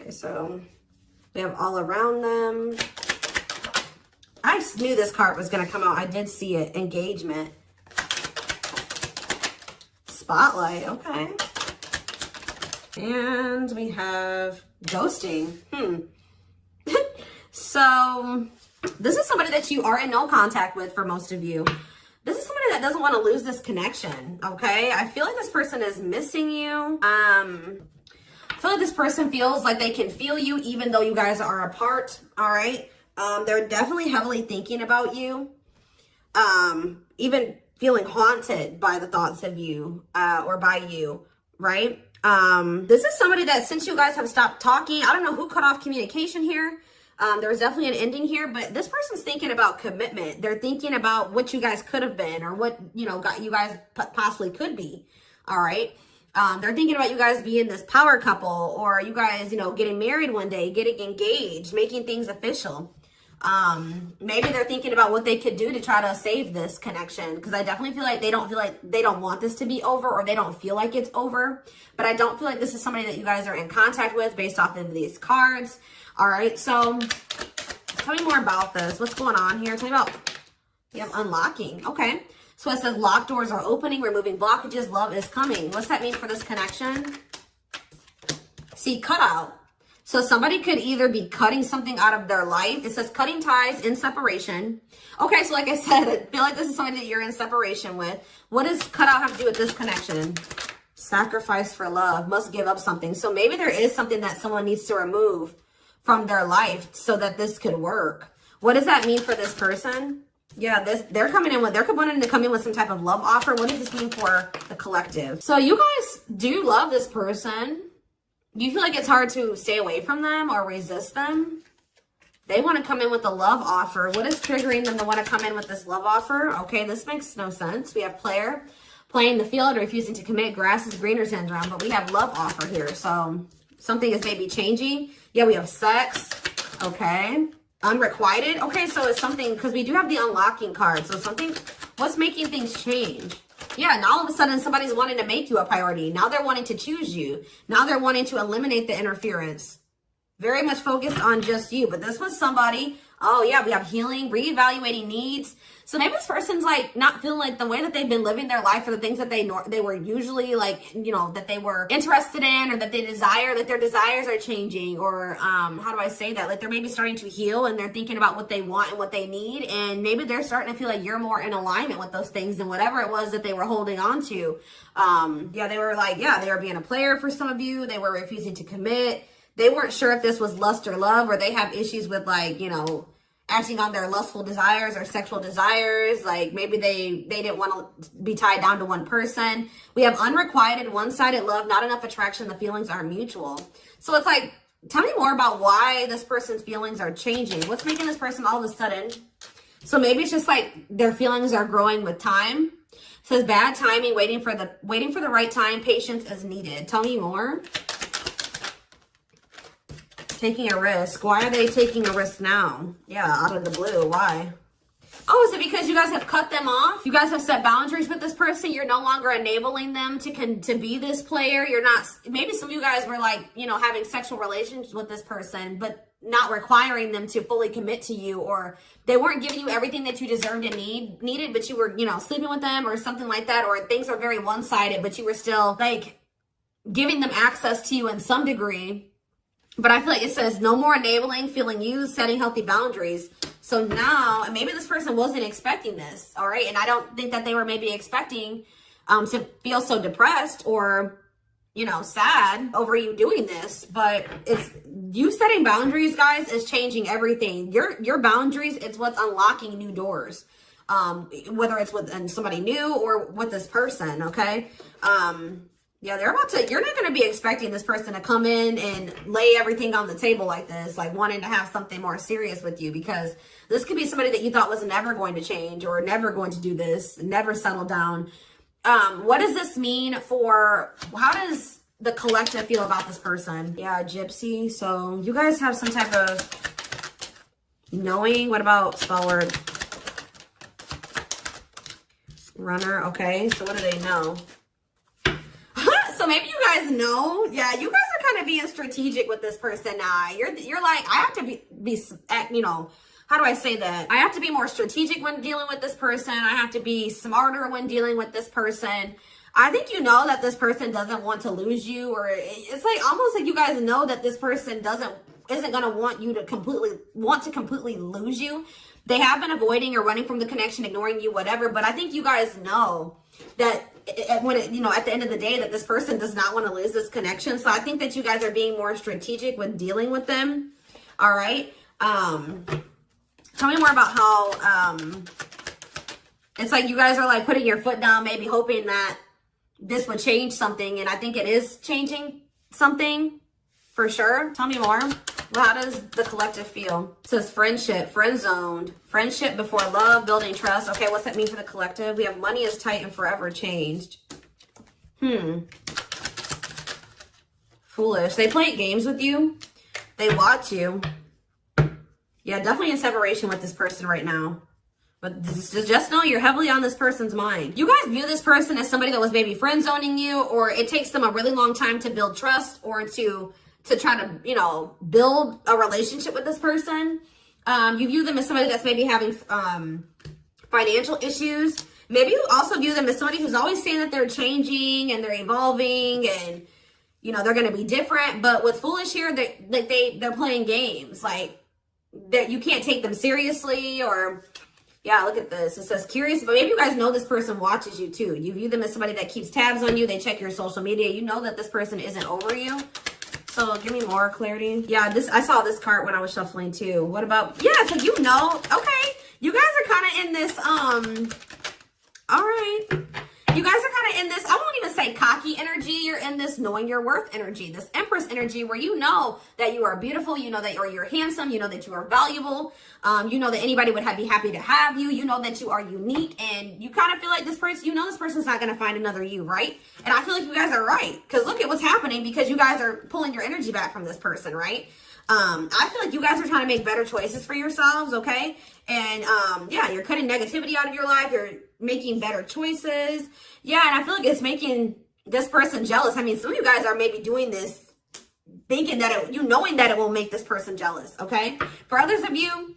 Okay, so we have all around them. I knew this card was going to come out. I did see it. Engagement. Spotlight. Okay. And we have ghosting. So this is somebody that you are in no contact with for most of you. This is somebody that doesn't want to lose this connection, okay? I feel like this person is missing you. I feel like this person feels like they can feel you even though you guys are apart, all right? They're definitely heavily thinking about you. Even feeling haunted by the thoughts of you or by you, right? This is somebody that since you guys have stopped talking, I don't know who cut off communication here. There was definitely an ending here, but this person's thinking about commitment. They're thinking about what you guys could have been or what, you guys possibly could be. All right. They're thinking about you guys being this power couple or you guys, getting married one day, getting engaged, making things official. Maybe they're thinking about what they could do to try to save this connection. Cause I definitely feel like they don't want this to be over or they don't feel like it's over, but I don't feel like this is somebody that you guys are in contact with based off of these cards. All right. So tell me more about this. What's going on here? Tell me about, you have unlocking. Okay. So it says locked doors are opening, removing blockages, love is coming. What's that mean for this connection? See, cutout. So somebody could either be cutting something out of their life. It says cutting ties in separation. Okay, so like I said, I feel like this is somebody that you're in separation with. What does cutout have to do with this connection? Sacrifice for love, must give up something. So maybe there is something that someone needs to remove from their life so that this could work. What does that mean for this person? Yeah, they're wanting to come in with some type of love offer. What does this mean for the collective? So you guys do love this person. Do you feel like it's hard to stay away from them or resist them? They want to come in with a love offer. What is triggering them to want to come in with this love offer? Okay, this makes no sense. We have player, playing the field, refusing to commit, grass is greener syndrome, but we have love offer here. So something is maybe changing. Yeah, we have sex. Okay. Unrequited. Okay, so it's something, because we do have the unlocking card. So something, what's making things change? Yeah, and all of a sudden somebody's wanting to make you a priority. Now they're wanting to choose you. Now they're wanting to eliminate the interference. Very much focused on just you. But this was somebody, oh yeah, we have healing, reevaluating needs. So maybe this person's like not feeling like the way that they've been living their life or the things that they were usually like, that they were interested in or that they desire, that their desires are changing or how do I say that? Like they're maybe starting to heal and they're thinking about what they want and what they need. And maybe they're starting to feel like you're more in alignment with those things than whatever it was that they were holding on to. They were being a player for some of you. They were refusing to commit. They weren't sure if this was lust or love, or they have issues with acting on their lustful desires or sexual desires. Like maybe they didn't want to be tied down to one person. We have unrequited, one-sided love, not enough attraction. The feelings aren't mutual. So it's like, tell me more about why this person's feelings are changing. What's making this person all of a sudden? So maybe it's just like their feelings are growing with time. It says bad timing, waiting for the right time. Patience is needed. Tell me more. Taking a risk. Why are they taking a risk now? Yeah, out of the blue. Why? Oh, is it because you guys have cut them off? You guys have set boundaries with this person. You're no longer enabling them to be this player. You're not, maybe some of you guys were like, having sexual relations with this person, but not requiring them to fully commit to you, or they weren't giving you everything that you deserved and needed, but you were, sleeping with them or something like that, or things are very one-sided, but you were still like giving them access to you in some degree. But I feel like it says no more enabling, feeling used, setting healthy boundaries. So now, and maybe this person wasn't expecting this, all right? And I don't think that they were maybe expecting to feel so depressed or, sad over you doing this. But it's you setting boundaries, guys, is changing everything. Your boundaries, it's what's unlocking new doors. Whether it's with somebody new or with this person, okay? Yeah, you're not going to be expecting this person to come in and lay everything on the table like this, like wanting to have something more serious with you, because this could be somebody that you thought was never going to change or never going to do this, never settle down. What does this mean how does the collective feel about this person? Yeah, gypsy. So you guys have some type of knowing. What about spell word? Runner. Okay, so what do they know? So maybe you guys know. Yeah, you guys are kind of being strategic with this person now. You're like, I have to be, you know, how do I say that? I have to be more strategic when dealing with this person. I have to be smarter when dealing with this person. I think you know that this person doesn't want to lose you, or it's like almost like you guys know that this person isn't going to want you to completely lose you. They have been avoiding or running from the connection, ignoring you, whatever. But I think you guys know that you know, at the end of the day, that this person does not want to lose this connection. So I think that you guys are being more strategic when dealing with them. All right. Tell me more about how it's like you guys are like putting your foot down, maybe hoping that this would change something. And I think it is changing something for sure. Tell me more. How does the collective feel? It says friendship, friend zoned, friendship before love, building trust. Okay, what's that mean for the collective? We have money is tight and forever changed. Foolish. They play games with you. They watch you. Yeah, definitely in separation with this person right now. But just know you're heavily on this person's mind. You guys view this person as somebody that was maybe friend zoning you, or it takes them a really long time to build trust or to try to, you know, build a relationship with this person. You view them as somebody that's maybe having financial issues. Maybe you also view them as somebody who's always saying that they're changing and they're evolving and, you know, they're going to be different. But with Foolish here, they're playing games. Like, that you can't take them seriously, or, yeah, look at this. It says curious, but maybe you guys know this person watches you too. You view them as somebody that keeps tabs on you. They check your social media. You know that this person isn't over you. So give me more clarity. Yeah, I saw this card when I was shuffling too. What about, yeah, so you know, okay. You guys are kind of in this, all right. You guys are kind of in this, I won't even say cocky energy. You're in this knowing your worth energy, this Empress energy where you know that you are beautiful. You know that you're handsome. You know that you are valuable. You know that anybody would be happy to have you. You know that you are unique, and you kind of feel like this person, you know this person's not going to find another you, right? And I feel like you guys are right, because look at what's happening, because you guys are pulling your energy back from this person, right? I feel like you guys are trying to make better choices for yourselves, okay? And yeah, you're cutting negativity out of your life. You're making better choices. Yeah, and I feel like it's making this person jealous. I mean, some of you guys are maybe doing this thinking that knowing that it will make this person jealous, okay? For others of you,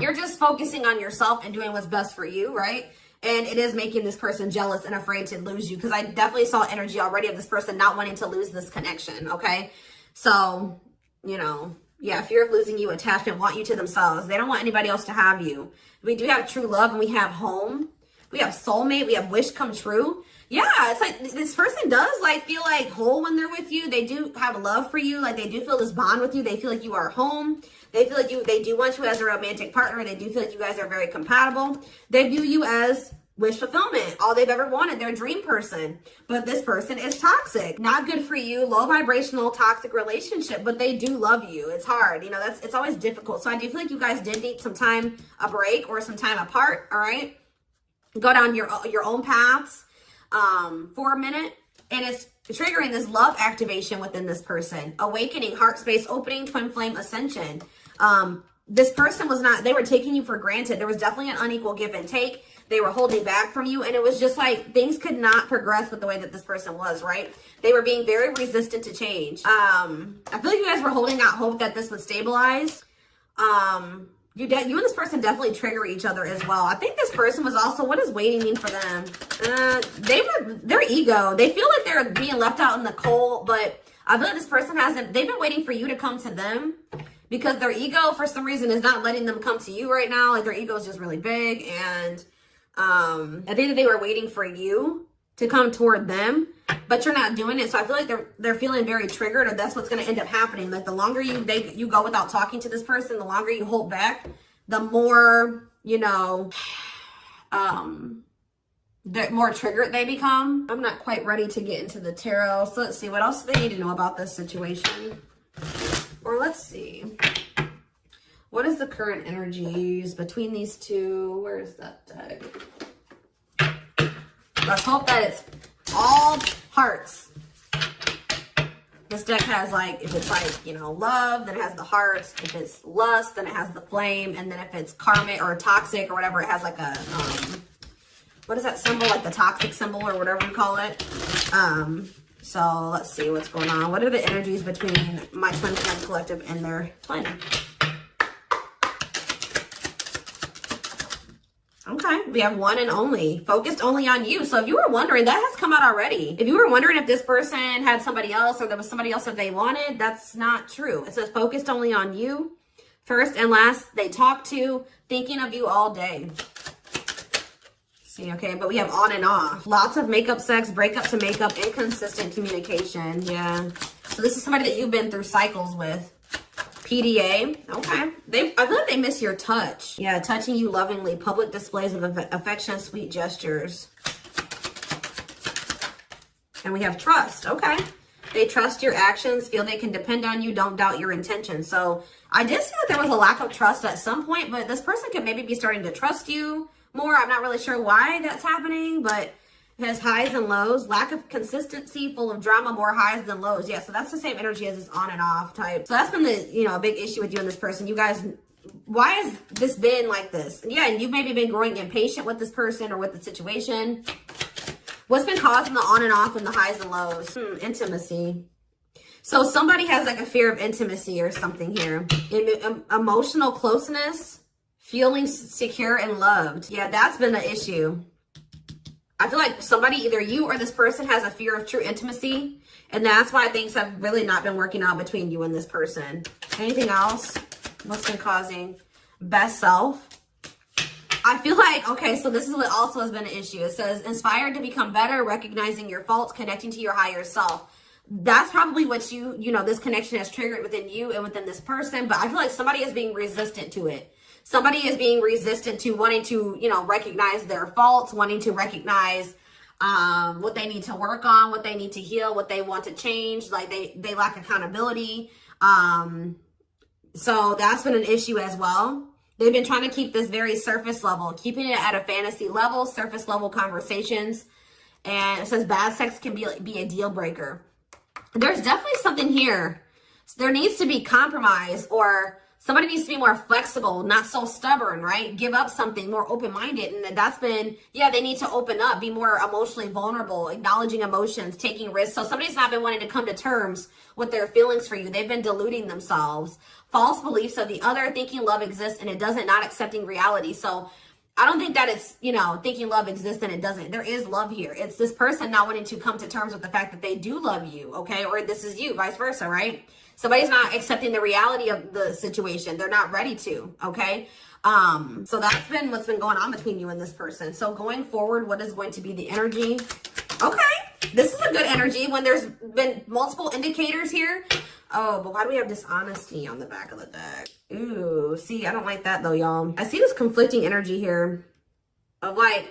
you're just focusing on yourself and doing what's best for you, right? And it is making this person jealous and afraid to lose you, because I definitely saw energy already of this person not wanting to lose this connection, okay? So, you know, yeah, fear of losing you, attachment, want you to themselves. They don't want anybody else to have you. We do have true love, and we have home. We have soulmate. We have wish come true. Yeah, it's like this person does like feel like whole when they're with you. They do have love for you. Like they do feel this bond with you. They feel like you are home. They feel like they do want you as a romantic partner. They do feel like you guys are very compatible. They view you as wish fulfillment, all they've ever wanted, their dream person. But this person is toxic, not good for you, low vibrational, toxic relationship, but they do love you. It's hard, you know, it's always difficult. So I do feel like you guys did need some time, a break or some time apart, all right? Go down your own paths for a minute, and it's triggering this love activation within this person. Awakening, heart space opening, twin flame ascension. This person they were taking you for granted. There was definitely an unequal give and take. They were holding back from you, and it was just like things could not progress with the way that this person was, right? They were being very resistant to change. I feel like you guys were holding out hope that this would stabilize. You and this person definitely trigger each other as well. I think this person was also, what does waiting mean for them? Their ego. They feel like they're being left out in the cold, but I feel like this person they've been waiting for you to come to them, because their ego, for some reason, is not letting them come to you right now. Like their ego is just really big, and I think that they were waiting for you to come toward them, but you're not doing it. So I feel like they're feeling very triggered, or that's what's going to end up happening. Like the longer you go without talking to this person, the longer you hold back, the more, you know, the more triggered they become. I'm not quite ready to get into the tarot. So let's see, what else do they need to know about this situation? Or let's see. What is the current energies between these two? Where is that deck? Let's hope that it's all hearts. This deck has like, if it's like, you know, love, then it has the hearts. If it's lust, then it has the flame. And then if it's karmic or toxic or whatever, it has like a, what is that symbol? Like the toxic symbol or whatever you call it. So let's see what's going on. What are the energies between my twin flame collective and their twin? Okay, we have one and only, focused only on you. So if you were wondering, that has come out already. If you were wondering if this person had somebody else or there was somebody else that they wanted, that's not true. It says focused only on you. First and last, they talk to, thinking of you all day. See, okay, but we have on and off. Lots of makeup sex, breakup to makeup, inconsistent communication. Yeah. So this is somebody that you've been through cycles with. PDA. Okay. I feel like they miss your touch. Yeah, touching you lovingly. Public displays of affection, sweet gestures. And we have trust. Okay. They trust your actions, feel they can depend on you, don't doubt your intentions. So I did see that there was a lack of trust at some point, but this person could maybe be starting to trust you more. I'm not really sure why that's happening, but it has highs and lows, lack of consistency, full of drama, more highs than lows. Yeah, so that's the same energy as this on and off type. So that's been the, a big issue with you and this person. You guys, why has this been like this? Yeah, and you've maybe been growing impatient with this person or with the situation. What's been causing the on and off and the highs and lows? Intimacy. So somebody has like a fear of intimacy or something here. Emotional closeness, feeling secure and loved. Yeah, that's been the issue. I feel like somebody, either you or this person, has a fear of true intimacy. And that's why things have really not been working out between you and this person. Anything else? What's been causing? Best self. I feel like, okay, so this is what also has been an issue. It says, inspired to become better, recognizing your faults, connecting to your higher self. That's probably what this connection has triggered within you and within this person. But I feel like somebody is being resistant to it. Somebody is being resistant to wanting to, recognize their faults, wanting to recognize what they need to work on, what they need to heal, what they want to change. Like they lack accountability. So that's been an issue as well. They've been trying to keep this very surface level, keeping it at a fantasy level, surface level conversations. And it says bad sex can be a deal breaker. There's definitely something here. There needs to be compromise, or somebody needs to be more flexible, not so stubborn, right? Give up something, more open-minded. And that's been, they need to open up, be more emotionally vulnerable, acknowledging emotions, taking risks. So somebody's not been wanting to come to terms with their feelings for you. They've been deluding themselves. False beliefs of the other, thinking love exists and it doesn't, not accepting reality. So I don't think that it's, thinking love exists and it doesn't. There is love here. It's this person not wanting to come to terms with the fact that they do love you, okay? Or this is you, vice versa, right? Somebody's not accepting the reality of the situation. They're not ready to, okay? So that's been what's been going on between you and this person. So going forward, what is going to be the energy? Okay, this is a good energy when there's been multiple indicators here. Oh, but why do we have dishonesty on the back of the deck? Ooh, see, I don't like that though, y'all. I see this conflicting energy here of I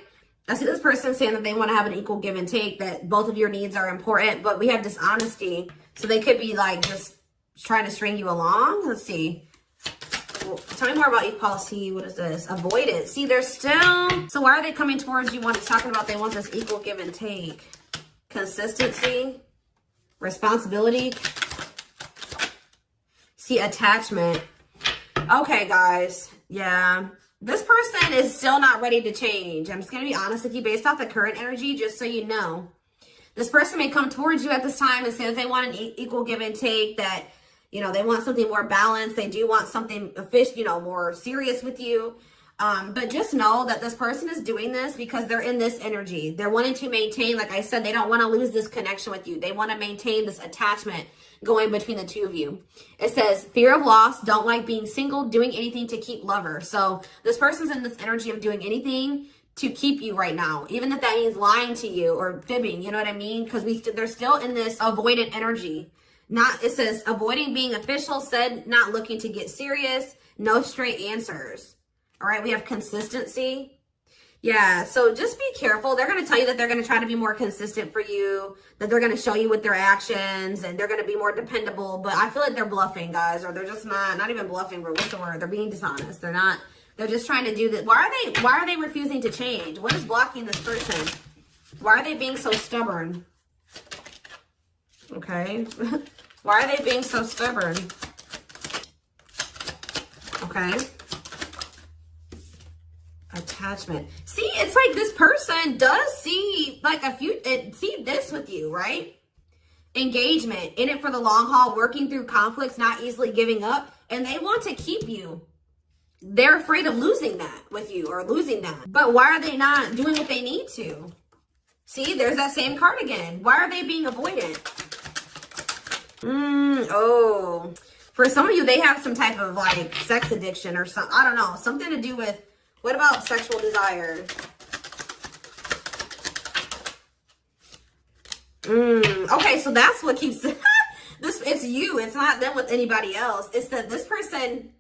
see this person saying that they want to have an equal give and take, that both of your needs are important, but we have dishonesty. So they could be like just trying to string you along. Let's see. Well, tell me more about equality. What is this? Avoidance. See, they're still... So why are they coming towards you? Talking about they want this equal give and take. Consistency. Responsibility. See, attachment. Okay, guys. Yeah. This person is still not ready to change. I'm just going to be honest with you based off the current energy, just so you know. This person may come towards you at this time and say that they want an equal give and take, that, they want something more balanced. They do want something more serious with you. But just know that this person is doing this because they're in this energy. They're wanting to maintain, like I said, they don't want to lose this connection with you. They want to maintain this attachment going between the two of you. It says fear of loss, don't like being single, doing anything to keep lover. So this person's in this energy of doing anything to keep you right now, even if that means lying to you or fibbing, you know what I mean? Because they're still in this avoidant energy. It says avoiding being official, said not looking to get serious, no straight answers. All right, we have consistency. Yeah, so just be careful. They're going to tell you that they're going to try to be more consistent for you, that they're going to show you with their actions, and they're going to be more dependable. But I feel like they're bluffing, guys, or they're just not even bluffing, but what's the word? They're being dishonest. They're just trying to do this. Why are they refusing to change? What is blocking this person? Why are they being so stubborn? Okay. Why are they being so stubborn? Okay. Attachment. See, it's like this person does see like see this with you, right? engagement, in it for the long haul, working through conflicts, not easily giving up, and they want to keep you. They're afraid of losing that with you or losing that. But why are they not doing what they need to? See, there's that same card again. Why are they being avoidant? Oh, for some of you, they have some type of like sex addiction or something. I don't know. Something to do with, what about sexual desire? Okay, so that's what keeps this. It's you. It's not them with anybody else. It's that this person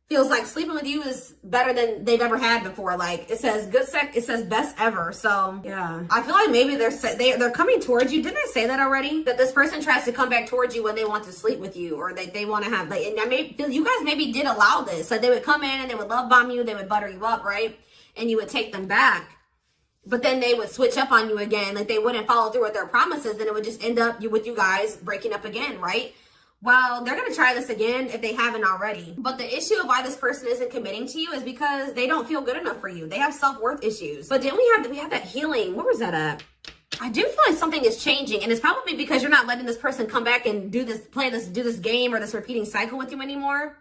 feels like sleeping with you is better than they've ever had before. Like it says good sex, it says best ever. So yeah, I feel like maybe they're coming towards you. Didn't I say that already? That this person tries to come back towards you when they want to sleep with you, or they want to have, like, and you guys maybe did allow this. So they would come in and they would love bomb you, they would butter you up, right? And you would take them back. But then they would switch up on you again. Like they wouldn't follow through with their promises. Then it would just end up with you guys breaking up again, right? Well, they're going to try this again if they haven't already. But the issue of why this person isn't committing to you is because they don't feel good enough for you. They have self-worth issues. But then we have that healing. Where was that at? I do feel like something is changing. And it's probably because you're not letting this person come back and do this game or this repeating cycle with you anymore.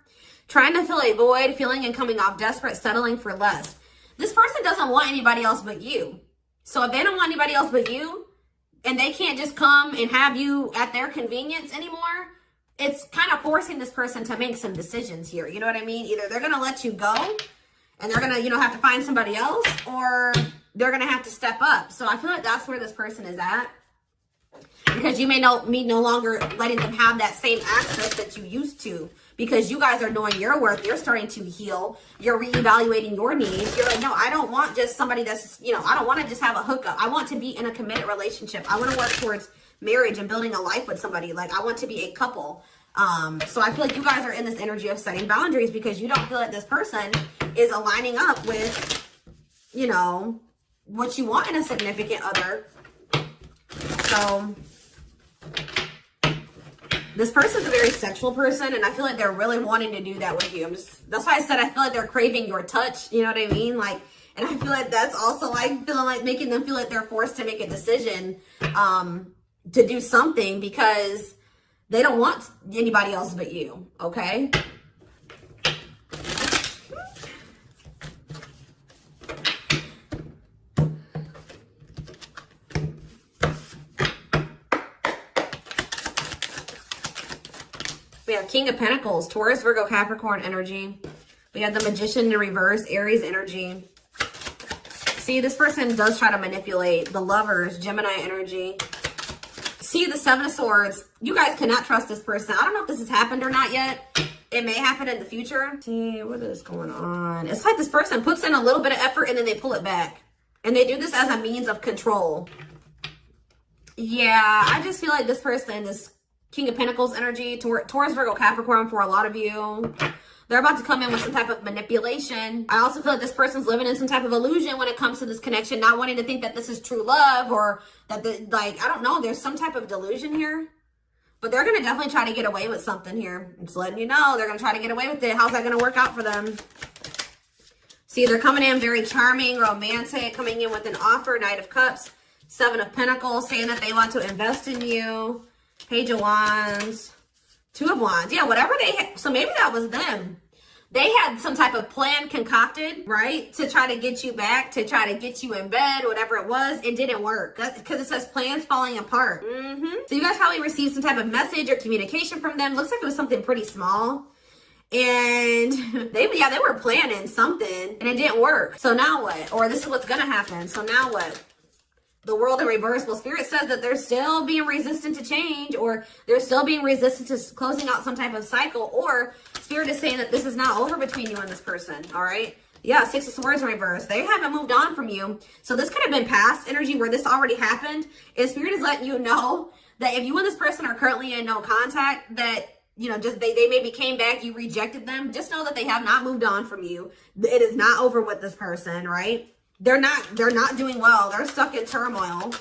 Trying to fill a void, feeling and coming off desperate, settling for less. This person doesn't want anybody else but you. So if they don't want anybody else but you, and they can't just come and have you at their convenience anymore, it's kind of forcing this person to make some decisions here. You know what I mean? Either they're going to let you go and they're going to, have to find somebody else, or they're going to have to step up. So I feel like that's where this person is at. Because you may no longer letting them have that same access that you used to. Because you guys are knowing your worth. You're starting to heal. You're reevaluating your needs. You're like, no, I don't want just somebody that's, I don't want to just have a hookup. I want to be in a committed relationship. I want to work towards marriage and building a life with somebody. Like, I want to be a couple. So I feel like you guys are in this energy of setting boundaries because you don't feel like this person is aligning up with, what you want in a significant other. So this person's a very sexual person, and I feel like they're really wanting to do that with you. That's why I said I feel like they're craving your touch. You know what I mean? Like, and I feel like that's also like feeling like making them feel like they're forced to make a decision, to do something because they don't want anybody else but you. Okay. We have King of Pentacles, Taurus, Virgo, Capricorn energy. We have the Magician in reverse, Aries energy. See, this person does try to manipulate. The Lovers, Gemini energy. See, the Seven of Swords. You guys cannot trust this person. I don't know if this has happened or not yet. It may happen in the future. See, what is going on? It's like this person puts in a little bit of effort and then they pull it back. And they do this as a means of control. Yeah, I just feel like this person is King of Pentacles energy, Taurus, Virgo, Capricorn for a lot of you. They're about to come in with some type of manipulation. I also feel like this person's living in some type of illusion when it comes to this connection, not wanting to think that this is true love or that, I don't know, there's some type of delusion here. But they're going to definitely try to get away with something here. I'm just letting you know, they're going to try to get away with it. How's that going to work out for them? See, they're coming in very charming, romantic, coming in with an offer, Knight of Cups, Seven of Pentacles, saying that they want to invest in you. Page of Wands, Two of Wands. Yeah, whatever they had. So maybe that was them. They had some type of plan concocted, right? To try to get you back, to try to get you in bed, whatever it was. It didn't work. That's because it says plans falling apart. So you guys probably received some type of message or communication from them. Looks like it was something pretty small. And they were planning something and it didn't work. So now what? Or this is what's going to happen. So now what? The World in reverse. Well, Spirit says that they're still being resistant to change, or they're still being resistant to closing out some type of cycle, or Spirit is saying that this is not over between you and this person. All right. Yeah. Six of Swords in reverse. They haven't moved on from you. So this could have been past energy where this already happened. And Spirit is letting you know that if you and this person are currently in no contact, that, just they maybe came back, you rejected them. Just know that they have not moved on from you. It is not over with this person, right? They're not doing well. They're stuck in turmoil.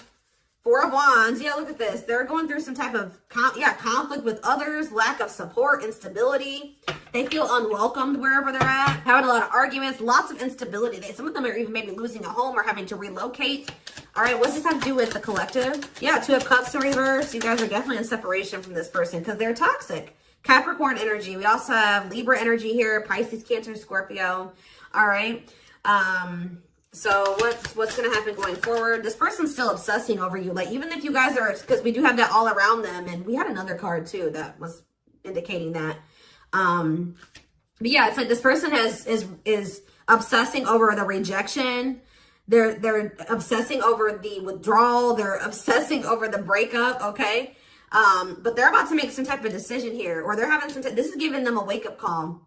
Four of Wands. Yeah, look at this. They're going through some type of conflict with others, lack of support, instability. They feel unwelcomed wherever they're at. Having a lot of arguments, lots of instability. Some of them are even maybe losing a home or having to relocate. All right, what's this have to do with the collective? Yeah, Two of Cups in reverse. You guys are definitely in separation from this person because they're toxic. Capricorn energy. We also have Libra energy here, Pisces, Cancer, Scorpio. All right. So what's going to happen going forward? This person's still obsessing over you. Like, even if you guys are, because we do have that all around them, and we had another card too that was indicating that. But yeah, it's like this person is obsessing over the rejection. They're obsessing over the withdrawal. They're obsessing over the breakup. Okay. But they're about to make some type of decision here, or they're having this is giving them a wake-up call.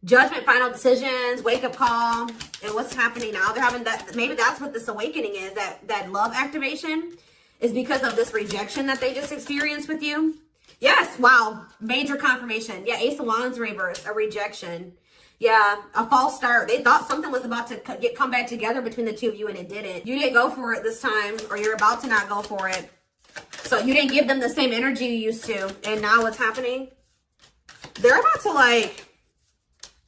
Judgment, final decisions, wake-up call. And what's happening now? They're having that, maybe that's what this awakening is, that love activation is because of this rejection that they just experienced with you. Yes, wow, major confirmation. Yeah, Ace of Wands reverse, a rejection. Yeah, a false start. They thought something was about to come back together between the two of you, and it didn't. You didn't go for it this time, or you're about to not go for it. So you didn't give them the same energy you used to. And now what's happening? They're about to like...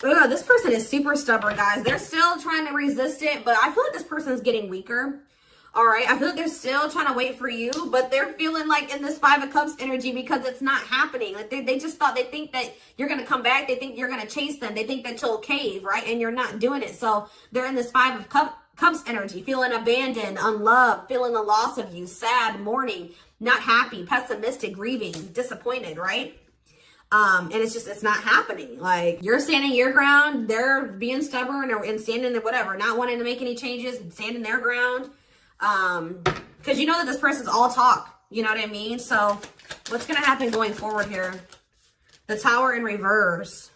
Ugh, this person is super stubborn, guys. They're still trying to resist it, but I feel like this person is getting weaker. All right, I feel like they're still trying to wait for you, but they're feeling like in this Five of Cups energy because it's not happening. Like they just thought, they think that you're going to come back. They think you're going to chase them. They think that you'll cave, right? And you're not doing it. So they're in this Five of Cups energy, feeling abandoned, unloved, feeling the loss of you, sad, mourning, not happy, pessimistic, grieving, disappointed, right? And it's not happening. Like, you're standing your ground, they're being stubborn and standing there, whatever, not wanting to make any changes, standing their ground. Because you know that this person's all talk, you know what I mean? So what's going to happen going forward here? The Tower in reverse.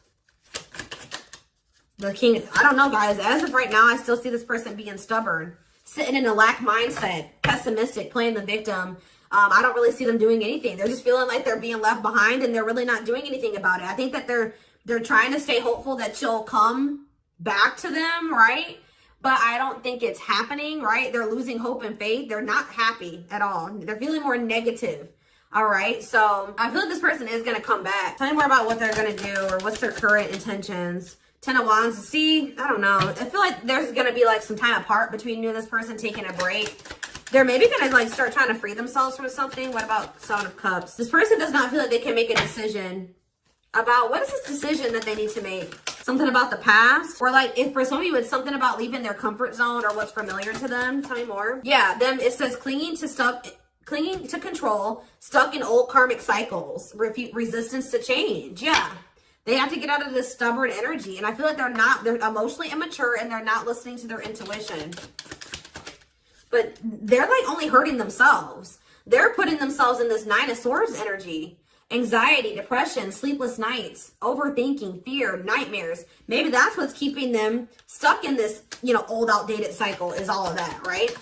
The King, I don't know, guys. As of right now, I still see this person being stubborn, sitting in a lack mindset, pessimistic, playing the victim. I don't really see them doing anything. They're just feeling like they're being left behind, and they're really not doing anything about it. I think that they're trying to stay hopeful that you'll come back to them, right? But I don't think it's happening, right? They're losing hope and faith. They're not happy at all. They're feeling more negative. All right. So I feel like this person is going to come back. Tell me more about what they're going to do, or what's their current intentions. Ten of Wands. See, I don't know. I feel like there's going to be like some time apart between you and this person, taking a break. They're maybe going to like start trying to free themselves from something. What about Seven of Cups? This person does not feel like they can make a decision about, what is this decision that they need to make? Something about the past? Or like, if for some of you it's something about leaving their comfort zone or what's familiar to them. Tell me more. Yeah, it says clinging to control, stuck in old karmic cycles, resistance to change. Yeah. They have to get out of this stubborn energy. And I feel like they're emotionally immature, and they're not listening to their intuition. But they're like only hurting themselves. They're putting themselves in this Nine of Swords energy. Anxiety, depression, sleepless nights, overthinking, fear, nightmares. Maybe that's what's keeping them stuck in this, old outdated cycle, is all of that, right?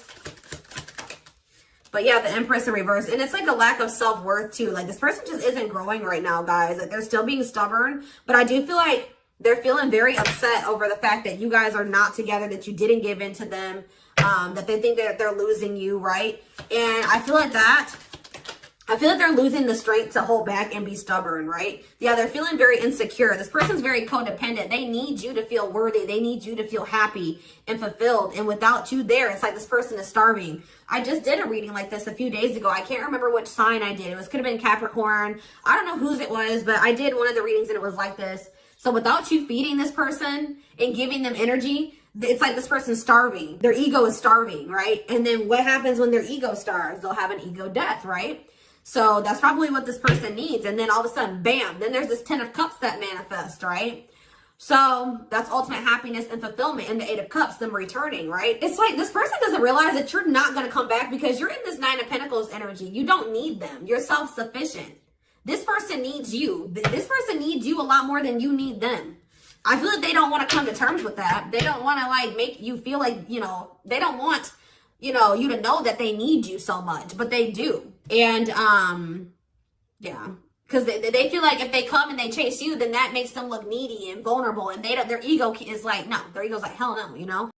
But yeah, the Empress in reverse. And it's like a lack of self-worth too. Like, this person just isn't growing right now, guys. Like, they're still being stubborn. But I do feel like they're feeling very upset over the fact that you guys are not together, that you didn't give in to them, that they think that they're losing you, right? And I feel like they're losing the strength to hold back and be stubborn, right? Yeah, they're feeling very insecure. This person's very codependent. They need you to feel worthy. They need you to feel happy and fulfilled. And without you there, it's like this person is starving. I just did a reading like this a few days ago. I can't remember which sign I did. Could have been Capricorn. I don't know whose it was, but I did one of the readings and it was like this. So without you feeding this person and giving them energy, it's like this person's starving. Their ego is starving, right? And then what happens when their ego starves? They'll have an ego death, right? So that's probably what this person needs. And then all of a sudden, bam, then there's this 10 of Cups that manifest, right? So that's ultimate happiness and fulfillment. And the 8 of Cups, them returning, right? It's like this person doesn't realize that you're not going to come back because you're in this 9 of Pentacles energy. You don't need them. You're self-sufficient. This person needs you. This person needs you a lot more than you need them. I feel like they don't want to come to terms with that. They don't want to like make you feel like, they don't want, you to know that they need you so much, but they do. And, yeah, because they feel like if they come and they chase you, then that makes them look needy and vulnerable. And their ego is like, no, their ego's like, hell no,